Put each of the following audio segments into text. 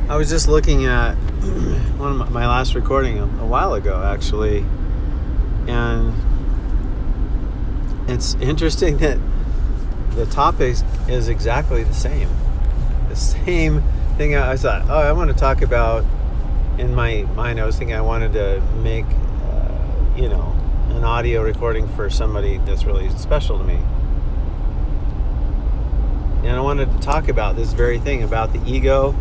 I was just looking at one of my last recording a while ago, actually, and it's interesting that the topic is exactly the same. The same thing. I thought, I want to talk about. In my mind, I was thinking I wanted to make, an audio recording for somebody that's really special to me. And I wanted to talk about this very thing, about the ego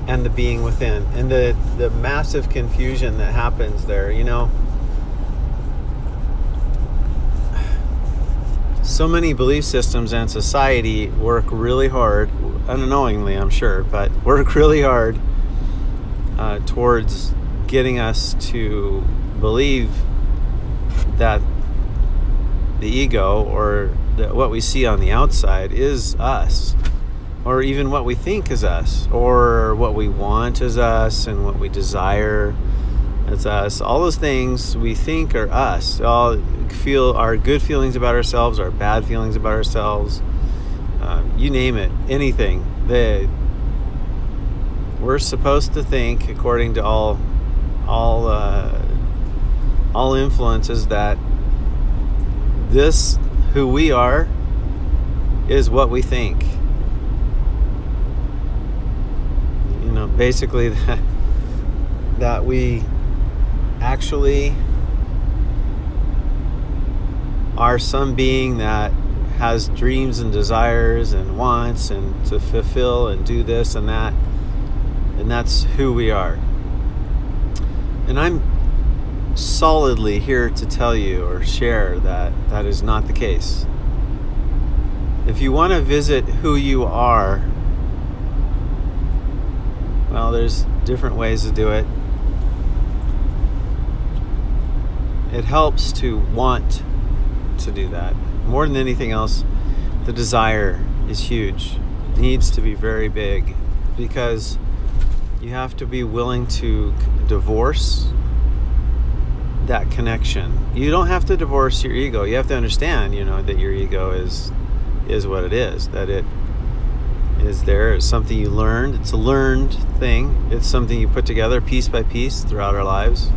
and the being within, and the massive confusion that happens there. So many belief systems and society work really hard, unknowingly I'm sure, but work really hard towards getting us to believe that the ego or what we see on the outside is us, or even what we think is us, or what we want is us, and what we desire is us. All those things we think are us. All feel our good feelings about ourselves, our bad feelings about ourselves, you name it, anything. We're supposed to think, according to all influences, that this, who we are, is what we think. Basically that we actually are some being that has dreams and desires and wants and to fulfill and do this and that, and that's who we are. And I'm solidly here to tell you or share that that is not the case. If you want to visit who you are, well, there's different ways to do it. It helps to want to do that. More than anything else, the desire is huge. It needs to be very big, because you have to be willing to divorce that connection. You don't have to divorce your ego. You have to understand, that your ego is what it is, that it is there. It's something you learned. It's a learned thing. It's something you put together piece by piece throughout our lives.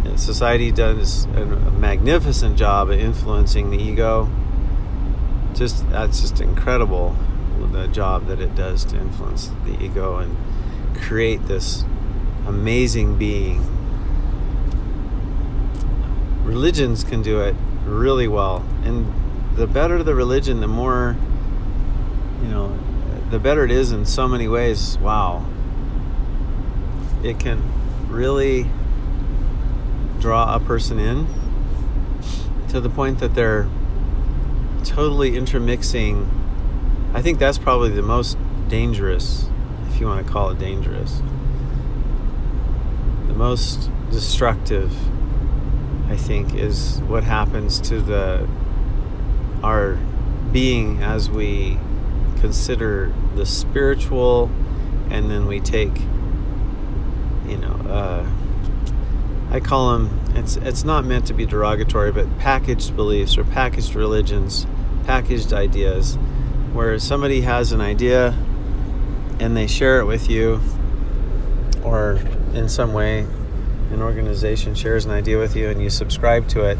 And society does a magnificent job at influencing the ego. That's just incredible, the job that it does to influence the ego and create this amazing being. Religions can do it really well, and the better the religion, the more, the better it is in so many ways. Wow. It can really draw a person in to the point that they're totally intermixing. I think that's probably the most dangerous, if you want to call it dangerous, the most destructive, I think, is what happens to our being as we consider the spiritual, and then we take, I call them, it's not meant to be derogatory, but packaged beliefs or packaged religions, packaged ideas, where somebody has an idea and they share it with you, or in some way an organization shares an idea with you and you subscribe to it,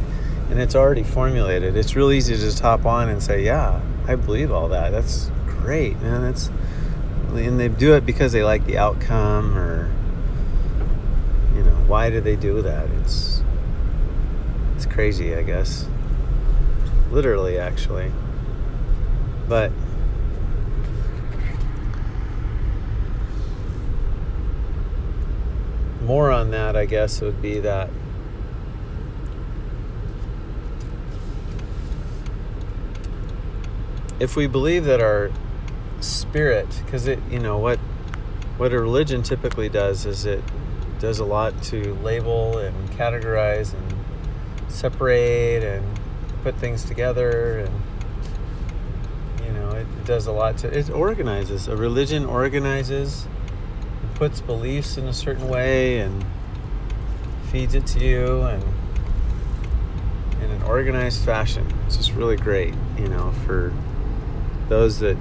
and it's already formulated. It's real easy to just hop on and say, yeah, I believe all that. That's great, man. And they do it because they like the outcome, or why do they do that? It's crazy, I guess. Literally, actually. But more on that, I guess, would be that if we believe that our spirit, because what a religion typically does is it does a lot to label and categorize and separate and put things together, and it does a lot to, it organizes. A religion organizes, puts beliefs in a certain way and feeds it to you, and in an organized fashion. It's just really great, for those that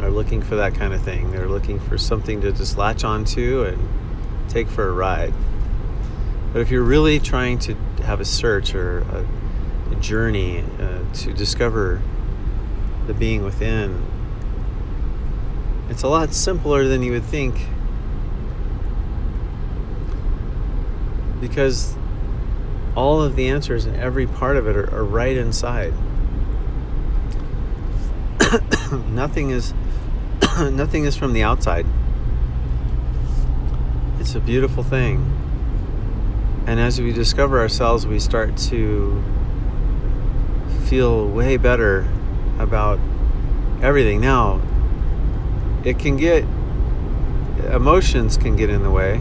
are looking for that kind of thing. They're looking for something to just latch onto and take for a ride. But if you're really trying to have a search or a journey to discover the being within, it's a lot simpler than you would think, because all of the answers in every part of it are right inside. Nothing is from the outside. It's a beautiful thing. And as we discover ourselves, we start to feel way better about everything. Now, emotions can get in the way.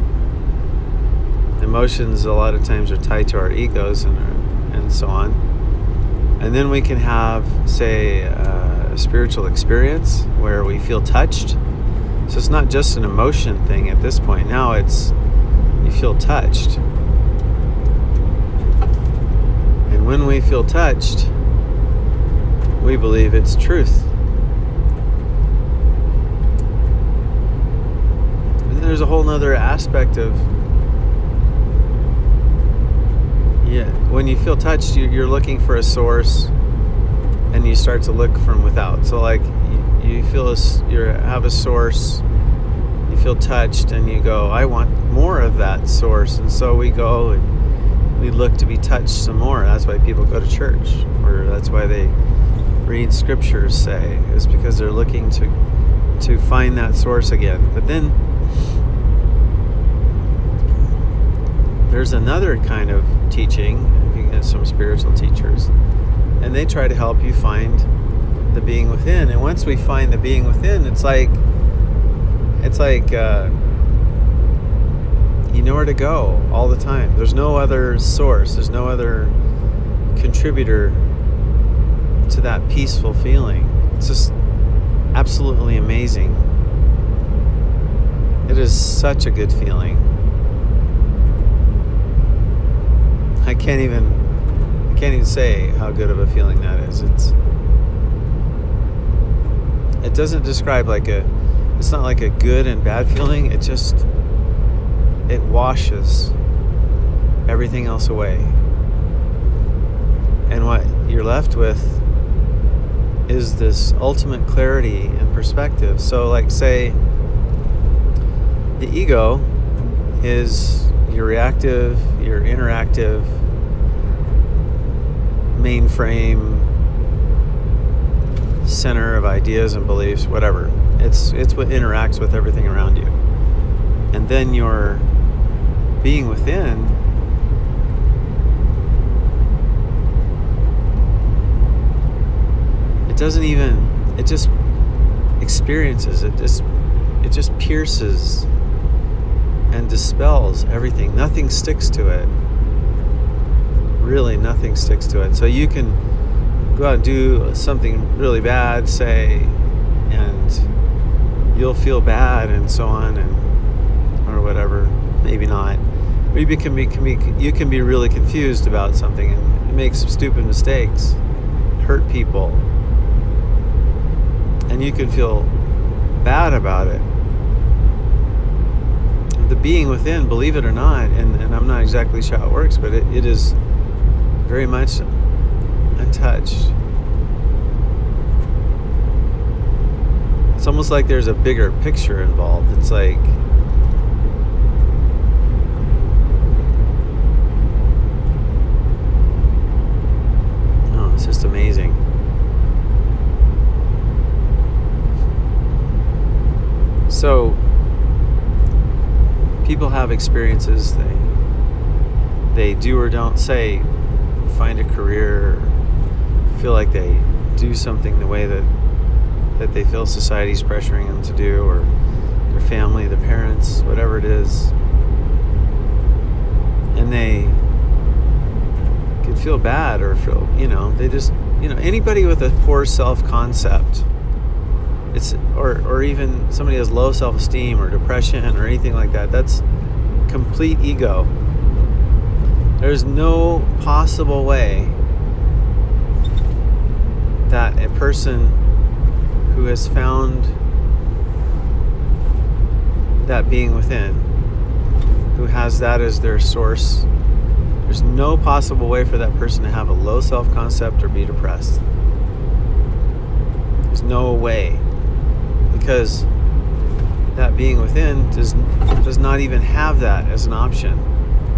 Emotions a lot of times are tied to our egos and so on. And then we can have, say, a spiritual experience where we feel touched. So it's not just an emotion thing at this point. Now it's, you feel touched. And when we feel touched, we believe it's truth. And then there's a whole nother aspect of, when you feel touched, you're looking for a source, and you start to look from without. So like you feel you have a source, you feel touched, and you go, I want more of that source. And so we go and we look to be touched some more. That's why people go to church, or that's why they read scriptures, say, is because they're looking to find that source again. But then there's another kind of teaching. You can get some spiritual teachers, and they try to help you find the being within. And once we find the being within, it's like you know where to go all the time. There's no other source. There's no other contributor to that peaceful feeling. It's just absolutely amazing. It is such a good feeling. I can't even say how good of a feeling that is. It doesn't describe it's not like a good and bad feeling. It washes everything else away. And what you're left with is this ultimate clarity and perspective. So like, say, the ego is your reactive, your interactive, mainframe center of ideas and beliefs, whatever. It's what interacts with everything around you. And then your being within it just experiences, it just pierces and dispels everything. Nothing sticks to it. Really, nothing sticks to it. So you can go out and do something really bad, say, and you'll feel bad and so on, or whatever. Maybe not. Or you can be really confused about something and make some stupid mistakes, hurt people, and you can feel bad about it. The being within, believe it or not, and I'm not exactly sure how it works, but it is very much untouched. It's almost like there's a bigger picture involved. It's like, it's just amazing. So people have experiences, they do or don't, say, find a career, or feel like they do something the way that they feel society's pressuring them to do, or their family, their parents, whatever it is. And they could feel bad or feel, they just, anybody with a poor self-concept, or even somebody has low self-esteem or depression or anything like that, that's complete ego. There's no possible way that a person who has found that being within, who has that as their source, there's no possible way for that person to have a low self-concept or be depressed. There's no way, because that being within does not even have that as an option.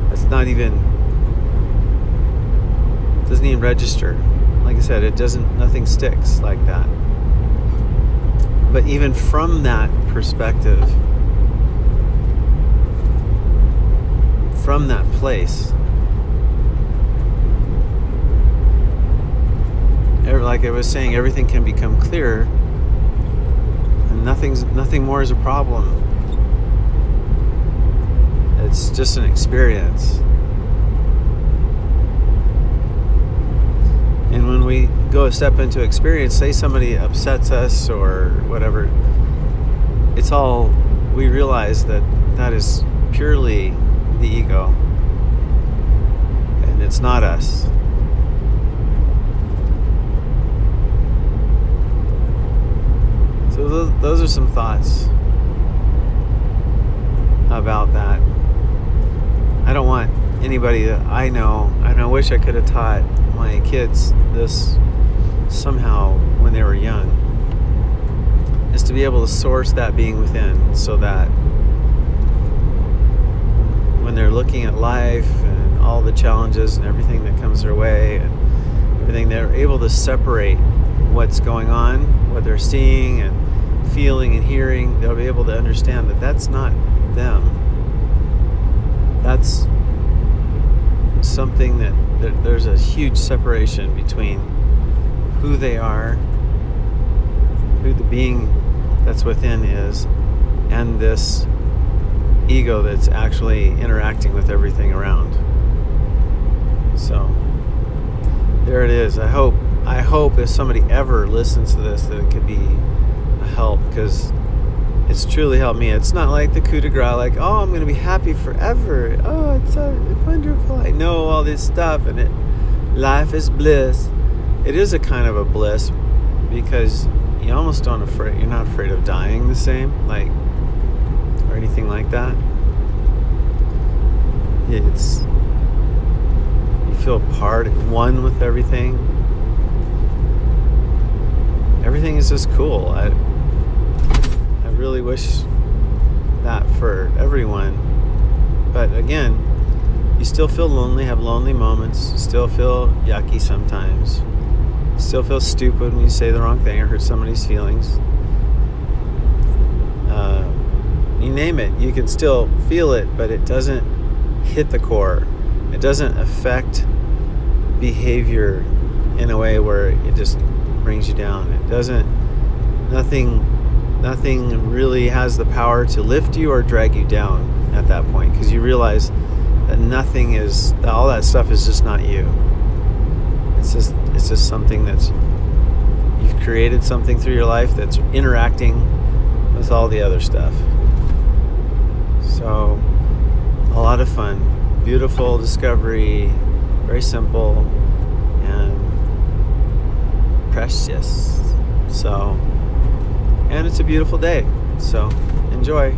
That's not even, doesn't even register. Like I said, nothing sticks like that. But even from that perspective, from that place, like I was saying, everything can become clearer, and nothing more is a problem. It's just an experience. And when we go a step into experience, say somebody upsets us or whatever, we realize that is purely the ego, and it's not us. So those are some thoughts about that. I don't want anybody that I know, and I wish I could have taught my kids this somehow when they were young, is to be able to source that being within, so that when they're looking at life and all the challenges and everything that comes their way and everything, they're able to separate what's going on, what they're seeing and feeling and hearing. They'll be able to understand that that's not them. That's something that there's a huge separation between who they are, who the being that's within is, and this ego that's actually interacting with everything around. So there it is. I hope if somebody ever listens to this that it could be a help, because it's truly helped me. It's not like the coup de grace, like, oh, I'm going to be happy forever. Oh, it's so wonderful. I know all this stuff, and life is bliss. It is a kind of a bliss, because you almost you're not afraid of dying the same, like, or anything like that. You feel one with everything. Everything is just cool. I really wish that for everyone. But again, you still feel lonely, have lonely moments, still feel yucky sometimes, still feel stupid when you say the wrong thing or hurt somebody's feelings. You name it, you can still feel it, but it doesn't hit the core. It doesn't affect behavior in a way where it just brings you down. Nothing really has the power to lift you or drag you down at that point, because you realize that all that stuff is just not you. It's just something you've created something through your life that's interacting with all the other stuff. So, a lot of fun, beautiful discovery, very simple and precious. So, and it's a beautiful day. So, enjoy.